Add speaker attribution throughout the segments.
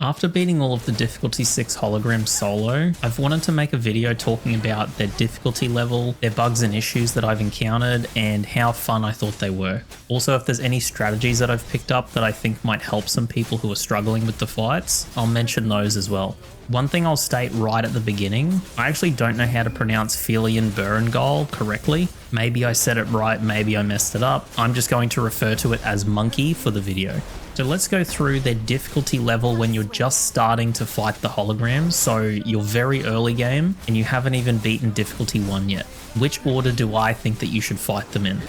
Speaker 1: After beating all of the difficulty 6 holograms solo, I've wanted to make a video talking about their difficulty level, their bugs and issues that I've encountered, and how fun I thought they were. Also, if there's any strategies that I've picked up that I think might help some people who are struggling with the fights, I'll mention those as well. One thing I'll state right at the beginning, I actually don't know how to pronounce Felian Berengal correctly. Maybe I said it right, maybe I messed it up. I'm just going to refer to it as Monkey for the video. So let's go through their difficulty level when you're just starting to fight the holograms, so you're very early game and you haven't even beaten difficulty 1 yet. Which order do I think that you should fight them in?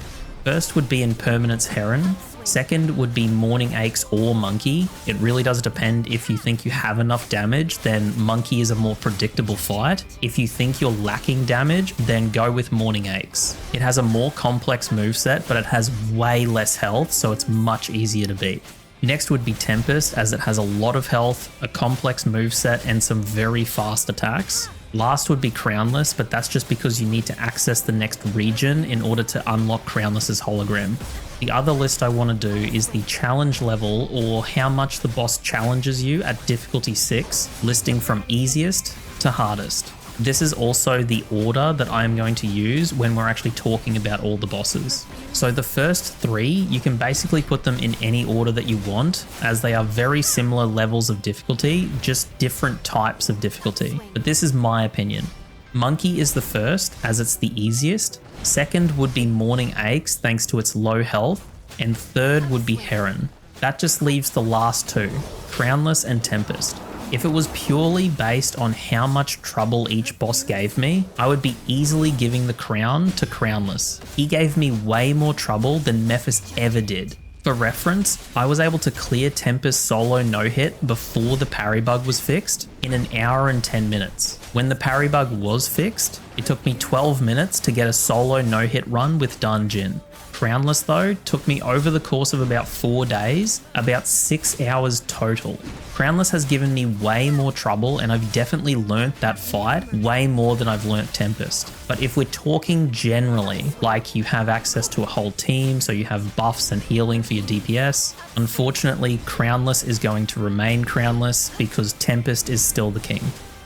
Speaker 1: First would be in Permanence Heron. Second would be Morning Aches or Monkey. It really does depend. If you think you have enough damage, then Monkey is a more predictable fight. If you think you're lacking damage, then go with Morning Aches. It has a more complex moveset, but it has way less health, so it's much easier to beat. Next would be Tempest, as it has a lot of health, a complex moveset, and some very fast attacks. Last would be Crownless, but that's just because you need to access the next region in order to unlock Crownless's hologram. The other list I want to do is the challenge level, or how much the boss challenges you at difficulty 6, listing from easiest to hardest. This is also the order that I am going to use when we're actually talking about all the bosses. So the first 3, you can basically put them in any order that you want, as they are very similar levels of difficulty, just different types of difficulty. But this is my opinion. Monkey is the first, as it's the easiest. Second would be Morning Aches, thanks to its low health. And third would be Heron. That just leaves the last 2, Crownless and Tempest. If it was purely based on how much trouble each boss gave me, I would be easily giving the crown to Crownless. He gave me way more trouble than Mephis ever did. For reference, I was able to clear Tempest solo no-hit before the parry bug was fixed in 1 hour and 10 minutes. When the parry bug was fixed, it took me 12 minutes to get a solo no-hit run with Dan Jin. Crownless though took me over the course of about 4 days, about 6 hours total. Crownless has given me way more trouble, and I've definitely learnt that fight way more than I've learnt Tempest. But if we're talking generally, like you have access to a whole team, so you have buffs and healing for your DPS, unfortunately Crownless is going to remain Crownless because Tempest is still the king.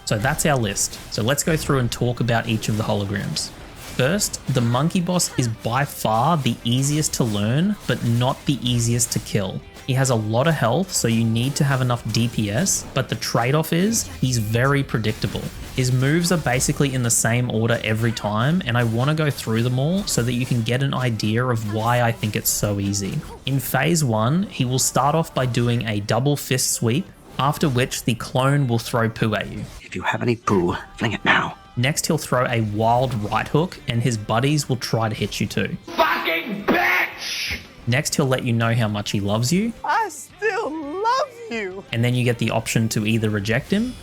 Speaker 1: So that's our list. So let's go through and talk about each of the holograms. First, the Monkey boss is by far the easiest to learn, but not the easiest to kill. He has a lot of health, so you need to have enough DPS, but the trade-off is he's very predictable. His moves are basically in the same order every time, and I want to go through them all so that you can get an idea of why I think it's so easy. In phase 1, he will start off by doing a double fist sweep, after which the clone will throw poo at you.
Speaker 2: If you have any poo, fling it now.
Speaker 1: Next, he'll throw a wild right hook, and his buddies will try to hit you too.
Speaker 3: Fucking bitch!
Speaker 1: Next, he'll let you know how much he loves you.
Speaker 3: I still love you!
Speaker 1: And then you get the option to either reject him.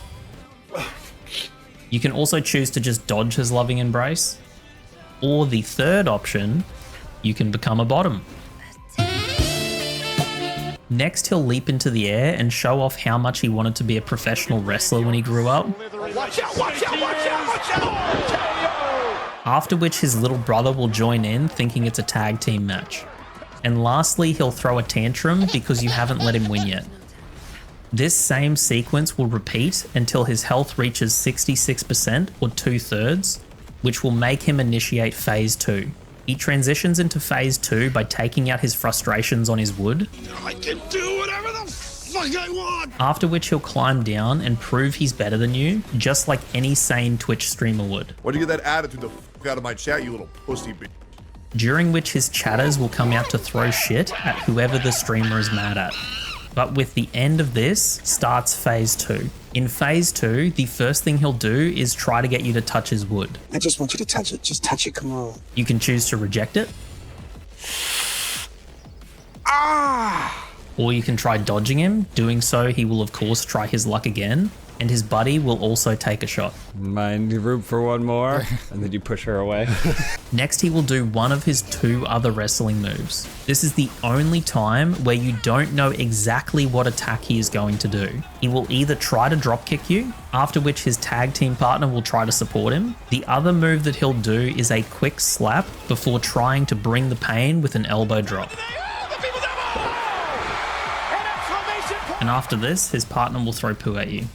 Speaker 1: You can also choose to just dodge his loving embrace. Or the third option, you can become a bottom. Next, he'll leap into the air and show off how much he wanted to be a professional wrestler when he grew up.
Speaker 3: Watch out, watch out, watch out, watch out!
Speaker 1: After which his little brother will join in, thinking it's a tag team match. And lastly, he'll throw a tantrum because you haven't let him win yet. This same sequence will repeat until his health reaches 66% or 2/3, which will make him initiate phase 2. He transitions into phase 2 by taking out his frustrations on his wood.
Speaker 3: I can do whatever the fuck I want!
Speaker 1: After which he'll climb down and prove he's better than you, just like any sane Twitch streamer would.
Speaker 4: Where'd you get that attitude the fuck out of my chat, you little pussy bitch?
Speaker 1: During which his chatters will come out to throw shit at whoever the streamer is mad at. But with the end of this starts phase 2. In phase 2, the first thing he'll do is try to get you to touch his wood.
Speaker 2: I just want you to touch it. Just touch it, come on.
Speaker 1: You can choose to reject it. Or you can try dodging him. Doing so, he will of course try his luck again, and his buddy will also take a shot.
Speaker 5: Mind you root for one more, and then you push her away.
Speaker 1: Next, he will do one of his 2 other wrestling moves. This is the only time where you don't know exactly what attack he is going to do. He will either try to dropkick you, after which his tag team partner will try to support him. The other move that he'll do is a quick slap before trying to bring the pain with an elbow drop. And after this, his partner will throw poo at you.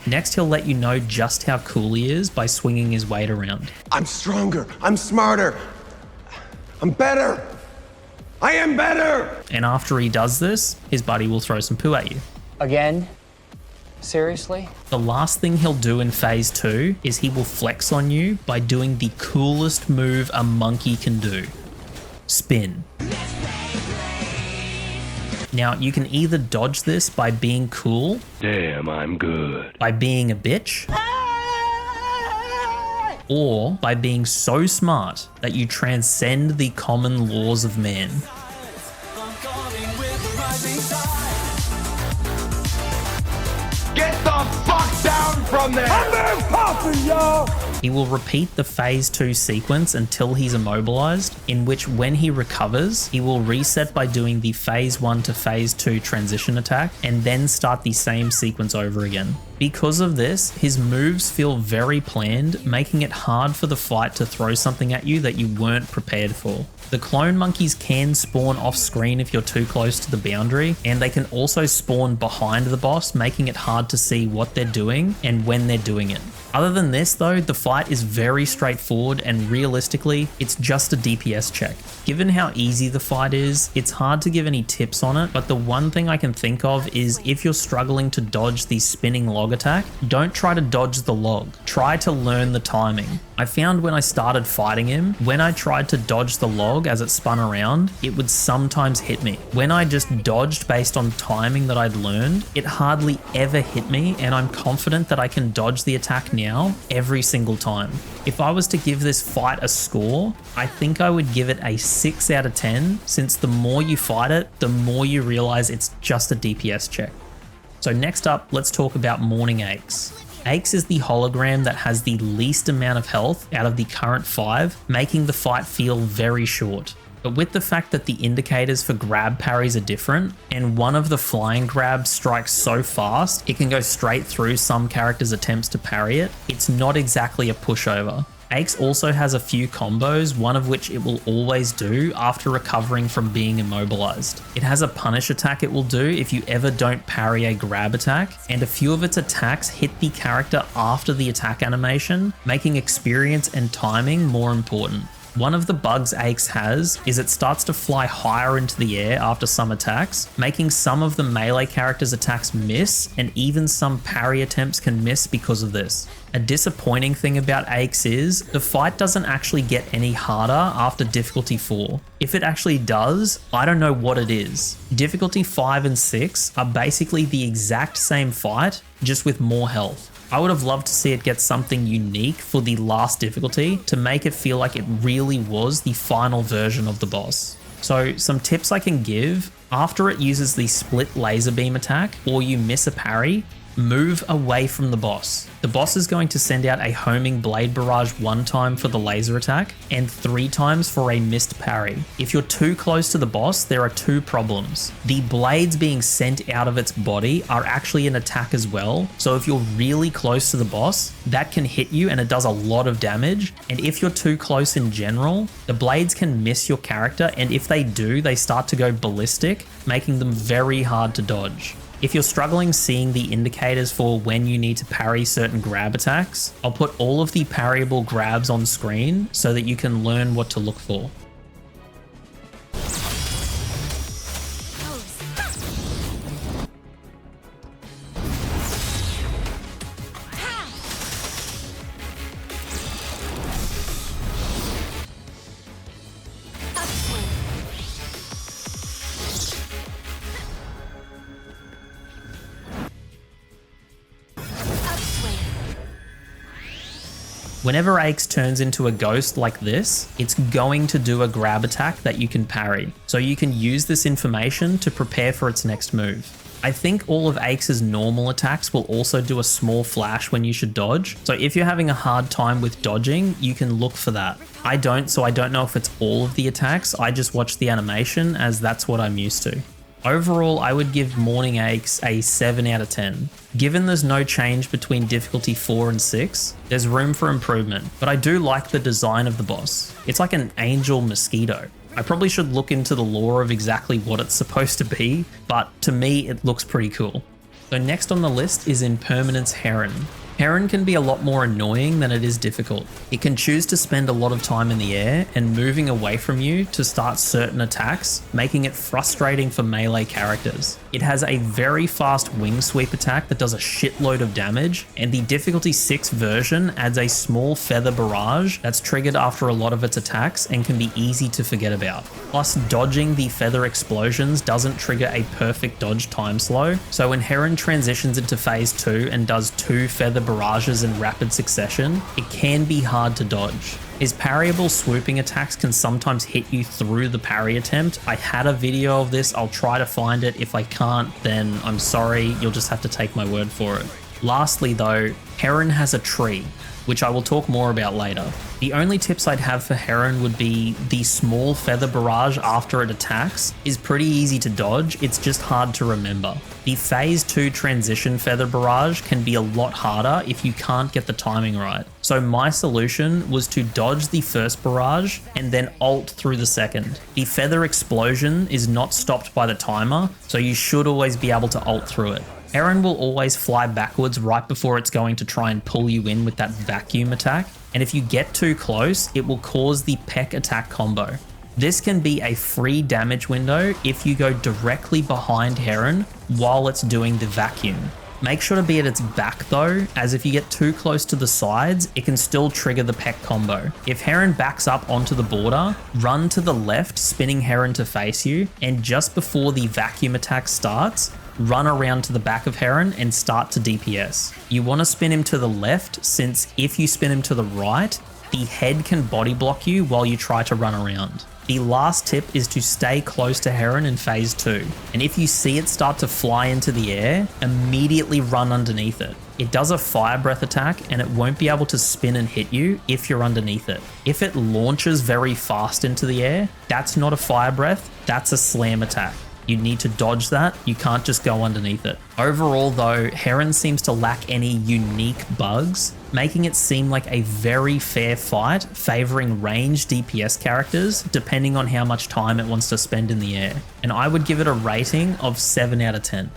Speaker 1: Next, he'll let you know just how cool he is by swinging his weight around.
Speaker 3: I'm stronger. I'm smarter. I'm better. I am better.
Speaker 1: And after he does this, his buddy will throw some poo at you.
Speaker 6: Again? Seriously?
Speaker 1: The last thing he'll do in phase 2 is he will flex on you by doing the coolest move a monkey can do. Spin. Now, you can either dodge this by being cool.
Speaker 7: Damn, I'm good.
Speaker 1: By being a bitch. Or by being so smart that you transcend the common laws of man.
Speaker 3: Get the fuck down from there. I'm popping, y'all.
Speaker 1: He will repeat the phase 2 sequence until he's immobilized, in which when he recovers, he will reset by doing the phase 1 to phase 2 transition attack and then start the same sequence over again. Because of this, his moves feel very planned, making it hard for the fight to throw something at you that you weren't prepared for. The clone monkeys can spawn off screen if you're too close to the boundary, and they can also spawn behind the boss, making it hard to see what they're doing and when they're doing it. Other than this though, the fight is very straightforward and realistically, it's just a DPS check. Given how easy the fight is, it's hard to give any tips on it, but the one thing I can think of is if you're struggling to dodge the spinning log attack, don't try to dodge the log. Try to learn the timing. I found when I started fighting him, when I tried to dodge the log as it spun around, it would sometimes hit me. When I just dodged based on timing that I'd learned, it hardly ever hit me, and I'm confident that I can dodge the attack now every single time. If I was to give this fight a score, I think I would give it a 6 out of 10, since the more you fight it, the more you realize it's just a DPS check. So next up, let's talk about Morning Aches. Aches is the hologram that has the least amount of health out of the current 5, making the fight feel very short. But with the fact that the indicators for grab parries are different, and one of the flying grabs strikes so fast, it can go straight through some characters' attempts to parry it, it's not exactly a pushover. Aches also has a few combos, one of which it will always do after recovering from being immobilized. It has a punish attack it will do if you ever don't parry a grab attack, and a few of its attacks hit the character after the attack animation, making experience and timing more important. One of the bugs Aches has is it starts to fly higher into the air after some attacks, making some of the melee characters' attacks miss, and even some parry attempts can miss because of this. A disappointing thing about Aches is the fight doesn't actually get any harder after difficulty 4. If it actually does, I don't know what it is. Difficulty 5 and 6 are basically the exact same fight, just with more health. I would have loved to see it get something unique for the last difficulty to make it feel like it really was the final version of the boss. So some tips I can give: after it uses the split laser beam attack or you miss a parry, move away from the boss. The boss is going to send out a homing blade barrage 1 time for the laser attack and 3 times for a missed parry. If you're too close to the boss, there are 2 problems. The blades being sent out of its body are actually an attack as well, so if you're really close to the boss, that can hit you and it does a lot of damage, and if you're too close in general, the blades can miss your character, and if they do, they start to go ballistic, making them very hard to dodge. If you're struggling seeing the indicators for when you need to parry certain grab attacks, I'll put all of the parryable grabs on screen so that you can learn what to look for. Whenever Aches turns into a ghost like this, it's going to do a grab attack that you can parry, so you can use this information to prepare for its next move. I think all of Aches' normal attacks will also do a small flash when you should dodge, so if you're having a hard time with dodging, you can look for that. I don't, so I don't know if it's all of the attacks, I just watch the animation as that's what I'm used to. Overall, I would give Morning Aches a 7 out of 10. Given there's no change between difficulty 4 and 6, there's room for improvement, but I do like the design of the boss. It's like an angel mosquito. I probably should look into the lore of exactly what it's supposed to be, but to me it looks pretty cool. So next on the list is Impermanence Heron. Heron can be a lot more annoying than it is difficult. It can choose to spend a lot of time in the air and moving away from you to start certain attacks, making it frustrating for melee characters. It has a very fast wing sweep attack that does a shitload of damage, and the difficulty 6 version adds a small feather barrage that's triggered after a lot of its attacks and can be easy to forget about. Plus, dodging the feather explosions doesn't trigger a perfect dodge time slow, so when Heron transitions into phase 2 and does 2 feather barrages in rapid succession, it can be hard to dodge. His parryable swooping attacks can sometimes hit you through the parry attempt. I had a video of this, I'll try to find it. If I can't, then I'm sorry, you'll just have to take my word for it. Lastly though, Heron has a tree, which I will talk more about later. The only tips I'd have for Heron would be the small feather barrage after it attacks is pretty easy to dodge, it's just hard to remember. The phase 2 transition feather barrage can be a lot harder if you can't get the timing right. So my solution was to dodge the first barrage and then ult through the second. The feather explosion is not stopped by the timer, so you should always be able to ult through it. Heron will always fly backwards right before it's going to try and pull you in with that vacuum attack, and if you get too close, it will cause the peck attack combo. This can be a free damage window if you go directly behind Heron while it's doing the vacuum. Make sure to be at its back though, as if you get too close to the sides, it can still trigger the peck combo. If Heron backs up onto the border, run to the left, spinning Heron to face you, and just before the vacuum attack starts, run around to the back of Heron and start to DPS. You want to spin him to the left, since if you spin him to the right, the head can body block you while you try to run around. The last tip is to stay close to Heron in phase 2, and if you see it start to fly into the air, immediately run underneath it. It does a fire breath attack and it won't be able to spin and hit you if you're underneath it. If it launches very fast into the air, that's not a fire breath, that's a slam attack. You need to dodge that, you can't just go underneath it. Overall though, Heron seems to lack any unique bugs, making it seem like a very fair fight, favoring ranged DPS characters depending on how much time it wants to spend in the air. And I would give it a rating of 7 out of 10.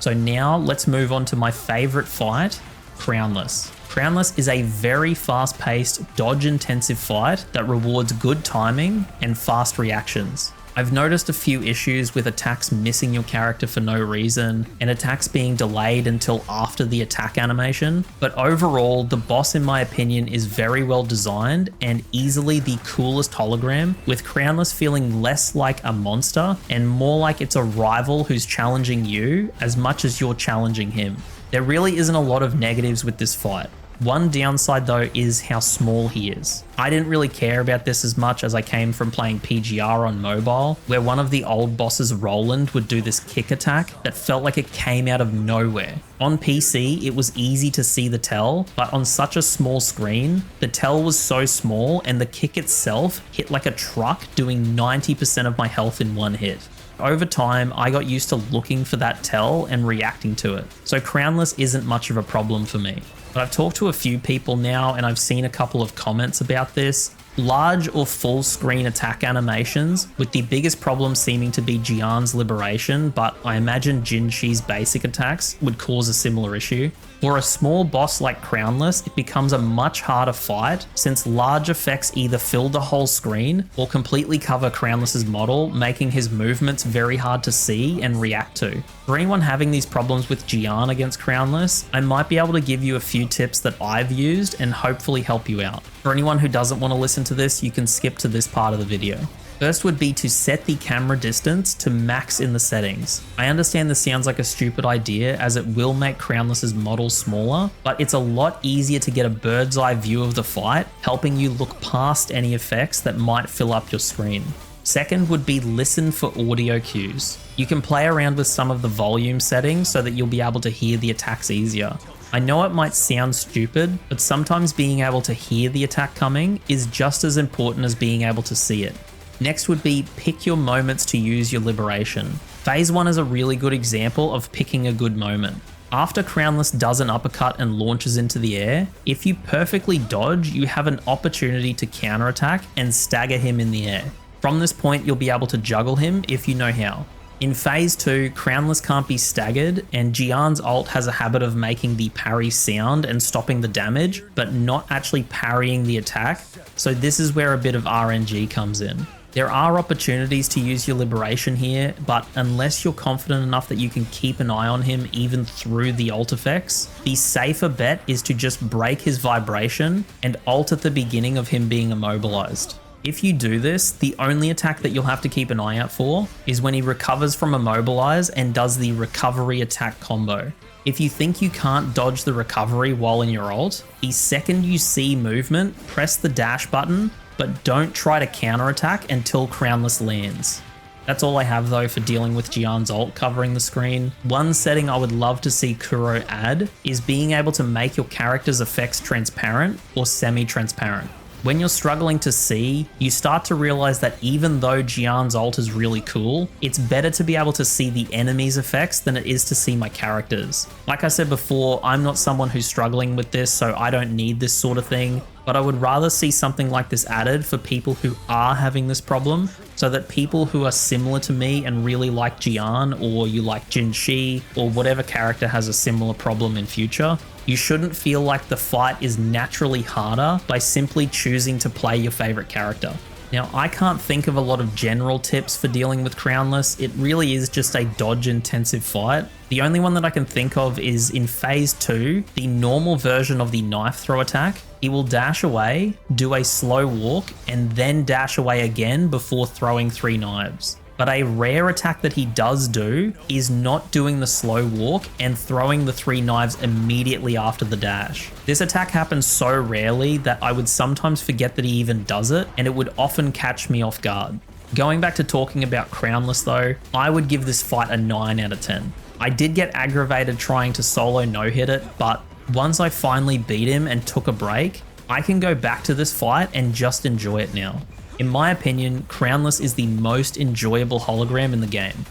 Speaker 1: So now let's move on to my favorite fight, Crownless. Crownless is a very fast-paced, dodge-intensive fight that rewards good timing and fast reactions. I've noticed a few issues with attacks missing your character for no reason and attacks being delayed until after the attack animation, but overall the boss in my opinion is very well designed and easily the coolest hologram, with Crownless feeling less like a monster and more like it's a rival who's challenging you as much as you're challenging him. There really isn't a lot of negatives with this fight. One downside though is how small he is. I didn't really care about this as much as I came from playing PGR on mobile, where one of the old bosses, Roland, would do this kick attack that felt like it came out of nowhere. On PC, it was easy to see the tell, but on such a small screen, the tell was so small and the kick itself hit like a truck, doing 90% of my health in one hit. Over time, I got used to looking for that tell and reacting to it, so Crownless isn't much of a problem for me. But I've talked to a few people now and I've seen a couple of comments about this. Large or full screen attack animations, with the biggest problem seeming to be Jian's liberation, but I imagine Jinshi's basic attacks would cause a similar issue. For a small boss like Crownless, it becomes a much harder fight since large effects either fill the whole screen or completely cover Crownless's model, making his movements very hard to see and react to. For anyone having these problems with Jian against Crownless, I might be able to give you a few tips that I've used and hopefully help you out. For anyone who doesn't want to listen to this, you can skip to this part of the video. First would be to set the camera distance to max in the settings. I understand this sounds like a stupid idea as it will make Crownless's model smaller, but it's a lot easier to get a bird's eye view of the fight, helping you look past any effects that might fill up your screen. Second would be listen for audio cues. You can play around with some of the volume settings so that you'll be able to hear the attacks easier. I know it might sound stupid, but sometimes being able to hear the attack coming is just as important as being able to see it. Next would be pick your moments to use your liberation. Phase 1 is a really good example of picking a good moment. After Crownless does an uppercut and launches into the air, if you perfectly dodge, you have an opportunity to counterattack and stagger him in the air. From this point, you'll be able to juggle him if you know how. In phase 2, Crownless can't be staggered, and Jian's ult has a habit of making the parry sound and stopping the damage, but not actually parrying the attack, so this is where a bit of RNG comes in. There are opportunities to use your liberation here, but unless you're confident enough that you can keep an eye on him even through the ult effects, the safer bet is to just break his vibration and ult at the beginning of him being immobilized. If you do this, the only attack that you'll have to keep an eye out for is when he recovers from immobilize and does the recovery attack combo. If you think you can't dodge the recovery while in your ult, the second you see movement, press the dash button, but don't try to counterattack until Crownless lands. That's all I have though for dealing with Jian's ult covering the screen. One setting I would love to see Kuro add is being able to make your character's effects transparent or semi-transparent. When you're struggling to see, you start to realize that even though Jian's ult is really cool, it's better to be able to see the enemy's effects than it is to see my characters. Like I said before, I'm not someone who's struggling with this, so I don't need this sort of thing, but I would rather see something like this added for people who are having this problem, so that people who are similar to me and really like Jian, or you like Jin Shi, or whatever character has a similar problem in future, you shouldn't feel like the fight is naturally harder by simply choosing to play your favorite character. Now, I can't think of a lot of general tips for dealing with Crownless. It really is just a dodge-intensive fight. The only one that I can think of is in phase 2, the normal version of the knife throw attack. He will dash away, do a slow walk, and then dash away again before throwing 3 knives. But a rare attack that he does do is not doing the slow walk and throwing the 3 knives immediately after the dash. This attack happens so rarely that I would sometimes forget that he even does it, and it would often catch me off guard. Going back to talking about Crownless though, I would give this fight a 9 out of 10. I did get aggravated trying to solo no-hit it, but once I finally beat him and took a break, I can go back to this fight and just enjoy it now. In my opinion, Crownless is the most enjoyable hologram in the game.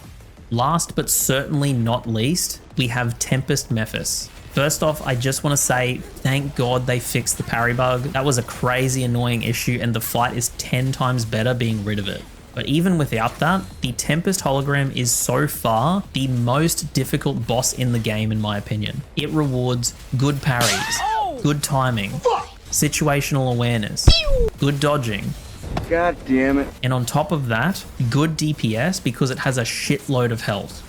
Speaker 1: Last but certainly not least, we have Tempest Mephis. First off, I just want to say thank God they fixed the parry bug. That was a crazy annoying issue and the fight is 10 times better being rid of it. But even without that, the Tempest hologram is so far the most difficult boss in the game in my opinion. It rewards good parries, good timing, situational awareness, good dodging,
Speaker 2: God damn it.
Speaker 1: and on top of that, good DPS because it has a shitload of health.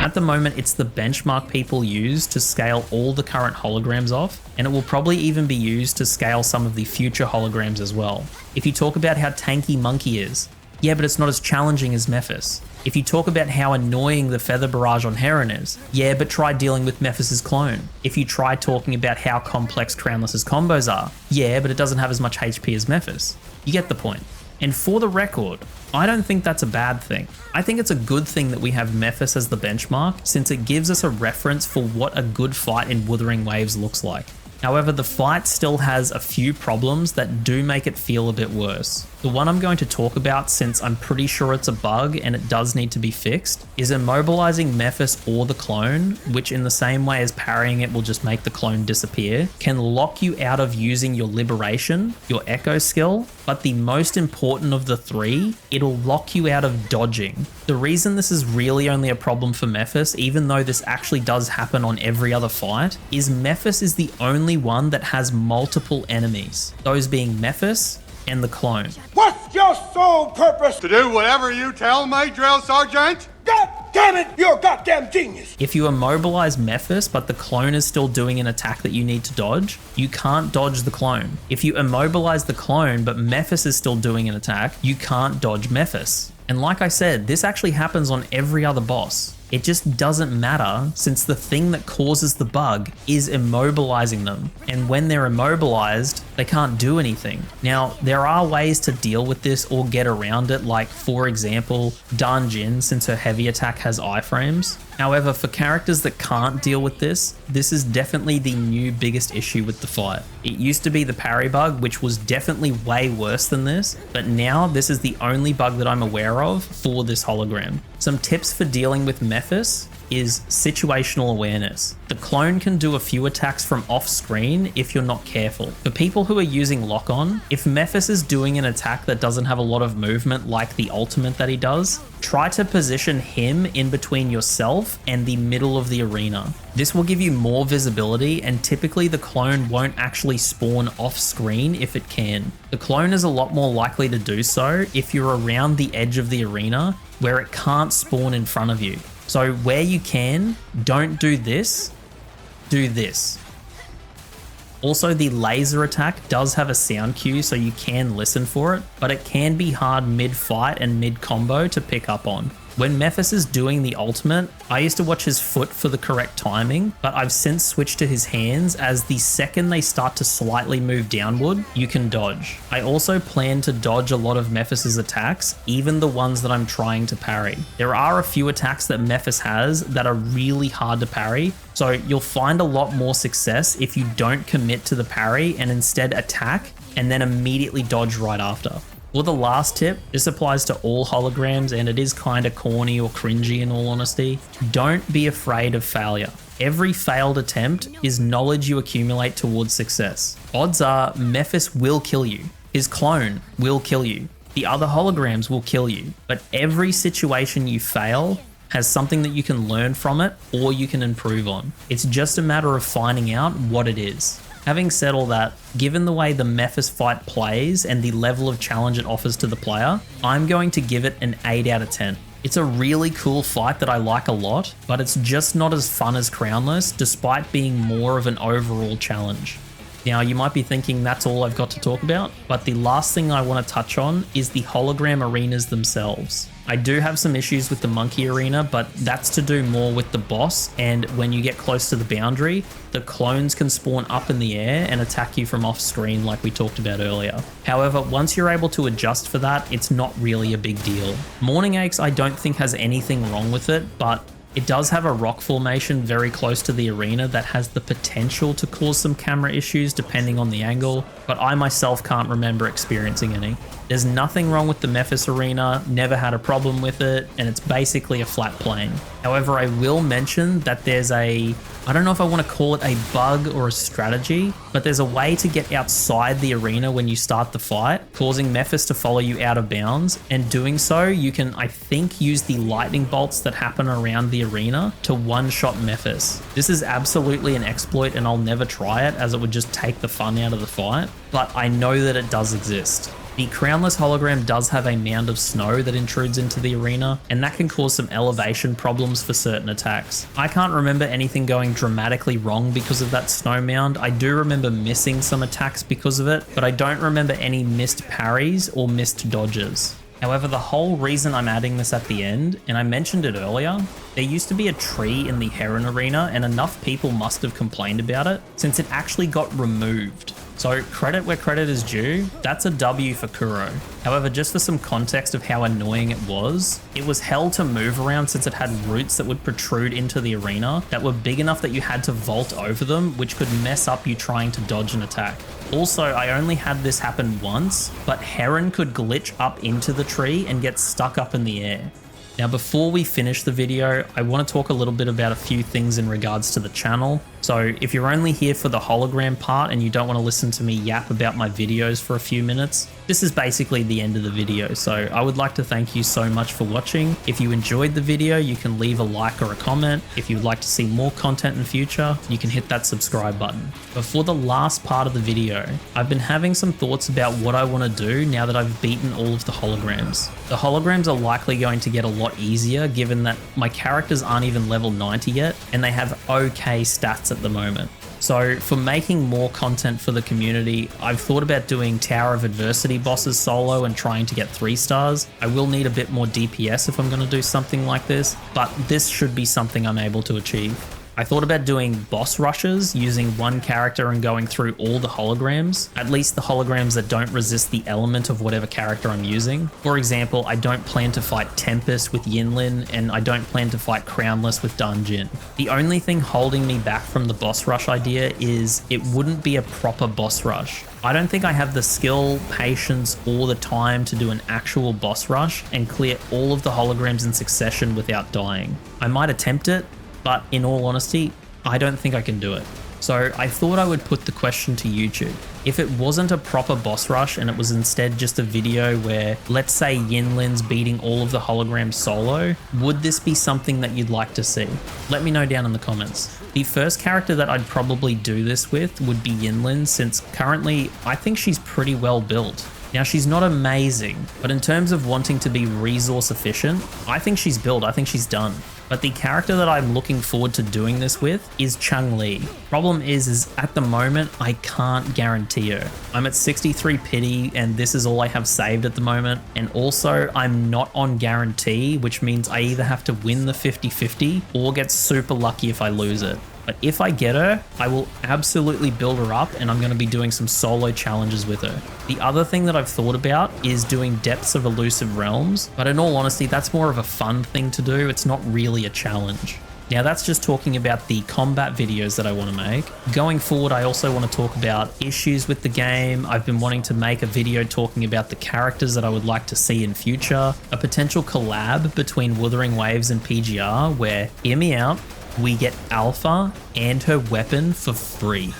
Speaker 1: At the moment, it's the benchmark people use to scale all the current holograms off, and it will probably even be used to scale some of the future holograms as well. If you talk about how tanky Monkey is, yeah, but it's not as challenging as Mephis. If you talk about how annoying the Feather Barrage on Heron is, yeah, but try dealing with Mephis's clone. If you try talking about how complex Crownless's combos are, yeah, but it doesn't have as much HP as Mephis. You get the point. And for the record, I don't think that's a bad thing. I think it's a good thing that we have Mephis as the benchmark, since it gives us a reference for what a good fight in Wuthering Waves looks like. However, the fight still has a few problems that do make it feel a bit worse. The one I'm going to talk about, since I'm pretty sure it's a bug and it does need to be fixed, is immobilizing Mephis or the clone, which in the same way as parrying it will just make the clone disappear, can lock you out of using your liberation, your echo skill, but the most important of the three, it'll lock you out of dodging. The reason this is really only a problem for Mephis, even though this actually does happen on every other fight, is Mephis is the only one that has multiple enemies, those being Mephis and the clone.
Speaker 3: What's your sole purpose?
Speaker 4: To do whatever you tell me, Drill Sergeant?
Speaker 3: God damn it, you're a goddamn genius.
Speaker 1: If you immobilize Mephis, but the clone is still doing an attack that you need to dodge, you can't dodge the clone. If you immobilize the clone, but Mephis is still doing an attack, you can't dodge Mephis. And like I said, this actually happens on every other boss. It just doesn't matter, since the thing that causes the bug is immobilizing them. And when they're immobilized, they can't do anything. Now, there are ways to deal with this or get around it, like for example, Dan Jin, since her heavy attack has iframes. However, for characters that can't deal with this is definitely the new biggest issue with the fight. It used to be the parry bug, which was definitely way worse than this, but now this is the only bug that I'm aware of for this hologram. Some tips for dealing with Mephis is situational awareness. The clone can do a few attacks from off screen if you're not careful. For people who are using lock-on, if Mephis is doing an attack that doesn't have a lot of movement like the ultimate that he does, try to position him in between yourself and the middle of the arena. This will give you more visibility, and typically the clone won't actually spawn off screen if it can. The clone is a lot more likely to do so if you're around the edge of the arena where it can't spawn in front of you. So where you can, don't do this, do this. Also, the laser attack does have a sound cue, so you can listen for it, but it can be hard mid-fight and mid-combo to pick up on. When Mephis is doing the ultimate, I used to watch his foot for the correct timing, but I've since switched to his hands, as the second they start to slightly move downward, you can dodge. I also plan to dodge a lot of Mephis's attacks, even the ones that I'm trying to parry. There are a few attacks that Mephis has that are really hard to parry, so you'll find a lot more success if you don't commit to the parry and instead attack and then immediately dodge right after. For the last tip, this applies to all holograms, and it is kind of corny or cringy in all honesty. Don't be afraid of failure. Every failed attempt is knowledge you accumulate towards success. Odds are Mephis will kill you. His clone will kill you. The other holograms will kill you. But every situation you fail has something that you can learn from it or you can improve on. It's just a matter of finding out what it is. Having said all that, given the way the Mephis fight plays and the level of challenge it offers to the player, I'm going to give it an 8 out of 10. It's a really cool fight that I like a lot, but it's just not as fun as Crownless, despite being more of an overall challenge. Now, you might be thinking that's all I've got to talk about, but the last thing I want to touch on is the hologram arenas themselves. I do have some issues with the monkey arena, but that's to do more with the boss, and when you get close to the boundary, the clones can spawn up in the air and attack you from off screen like we talked about earlier. However, once you're able to adjust for that, it's not really a big deal. Morning Aches I don't think has anything wrong with it, but it does have a rock formation very close to the arena that has the potential to cause some camera issues depending on the angle, but I myself can't remember experiencing any. There's nothing wrong with the Mephis arena, never had a problem with it, and it's basically a flat plane. However, I will mention that there's I don't know if I want to call it a bug or a strategy, but there's a way to get outside the arena when you start the fight, causing Mephis to follow you out of bounds, and doing so, you can, I think, use the lightning bolts that happen around the arena to one-shot Mephis. This is absolutely an exploit, and I'll never try it, as it would just take the fun out of the fight, but I know that it does exist. The Crownless hologram does have a mound of snow that intrudes into the arena, and that can cause some elevation problems for certain attacks. I can't remember anything going dramatically wrong because of that snow mound. I do remember missing some attacks because of it, but I don't remember any missed parries or missed dodges. However, the whole reason I'm adding this at the end, and I mentioned it earlier, there used to be a tree in the Heron arena, and enough people must have complained about it since it actually got removed. So credit where credit is due, that's a W for Kuro. However, just for some context of how annoying it was hell to move around since it had roots that would protrude into the arena that were big enough that you had to vault over them, which could mess up you trying to dodge an attack. Also, I only had this happen once, but Heron could glitch up into the tree and get stuck up in the air. Now, before we finish the video, I want to talk a little bit about a few things in regards to the channel. So if you're only here for the hologram part and you don't want to listen to me yap about my videos for a few minutes, this is basically the end of the video. So I would like to thank you so much for watching. If you enjoyed the video, you can leave a like or a comment. If you would like to see more content in future, you can hit that subscribe button. But for the last part of the video, I've been having some thoughts about what I want to do now that I've beaten all of the holograms. The holograms are likely going to get a lot easier given that my characters aren't even level 90 yet and they have okay stats at the moment. So for making more content for the community, I've thought about doing Tower of Adversity bosses solo and trying to get 3 stars. I will need a bit more DPS if I'm going to do something like this, but this should be something I'm able to achieve. I thought about doing boss rushes using one character and going through all the holograms, at least the holograms that don't resist the element of whatever character I'm using. For example, I don't plan to fight Tempest with Yinlin, and I don't plan to fight Crownless with Dungeon. The only thing holding me back from the boss rush idea is it wouldn't be a proper boss rush. I don't think I have the skill, patience, or the time to do an actual boss rush and clear all of the holograms in succession without dying. I might attempt it, but in all honesty, I don't think I can do it. So I thought I would put the question to YouTube. If it wasn't a proper boss rush and it was instead just a video where, let's say Yinlin's beating all of the holograms solo, would this be something that you'd like to see? Let me know down in the comments. The first character that I'd probably do this with would be Yinlin, since currently I think she's pretty well built. Now, she's not amazing, but in terms of wanting to be resource efficient, I think she's built, I think she's done. But the character that I'm looking forward to doing this with is Chun-Li. Problem is at the moment, I can't guarantee her. I'm at 63 pity and this is all I have saved at the moment. And also I'm not on guarantee, which means I either have to win the 50-50 or get super lucky if I lose it. But if I get her, I will absolutely build her up and I'm going to be doing some solo challenges with her. The other thing that I've thought about is doing Depths of Elusive Realms, but in all honesty, that's more of a fun thing to do. It's not really a challenge. Now that's just talking about the combat videos that I want to make. Going forward, I also want to talk about issues with the game. I've been wanting to make a video talking about the characters that I would like to see in future, a potential collab between Wuthering Waves and PGR where, hear me out, we get Alpha and her weapon for free.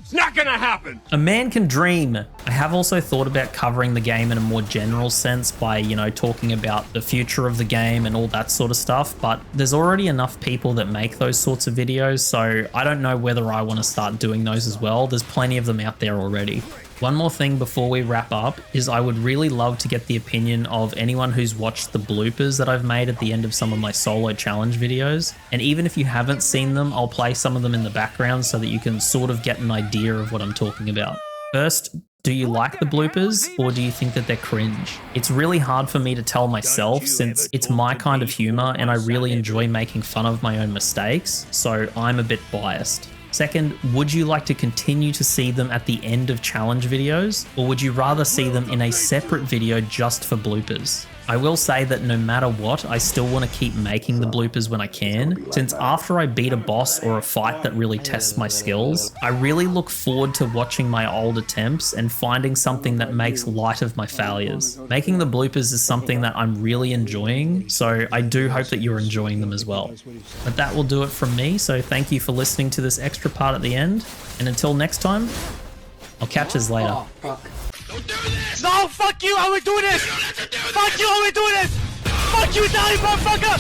Speaker 4: It's not gonna happen!
Speaker 1: A man can dream. I have also thought about covering the game in a more general sense by, you know, talking about the future of the game and all that sort of stuff, but there's already enough people that make those sorts of videos, so I don't know whether I want to start doing those as well. There's plenty of them out there already. One more thing before we wrap up is I would really love to get the opinion of anyone who's watched the bloopers that I've made at the end of some of my solo challenge videos. And even if you haven't seen them, I'll play some of them in the background so that you can sort of get an idea of what I'm talking about. First, do you like the bloopers or do you think that they're cringe? It's really hard for me to tell myself since it's my kind of humor and I really enjoy making fun of my own mistakes, so I'm a bit biased. Second, would you like to continue to see them at the end of challenge videos, or would you rather see them in a separate video just for bloopers? I will say that no matter what, I still want to keep making the bloopers when I can, since after I beat a boss or a fight that really tests my skills, I really look forward to watching my old attempts and finding something that makes light of my failures. Making the bloopers is something that I'm really enjoying, so I do hope that you're enjoying them as well. But that will do it from me, so thank you for listening to this extra part at the end, and until next time, I'll catch us later.
Speaker 4: Don't do this!
Speaker 8: No, fuck you, I would do this! Fuck you, I would do this! Fuck you, Italian motherfucker!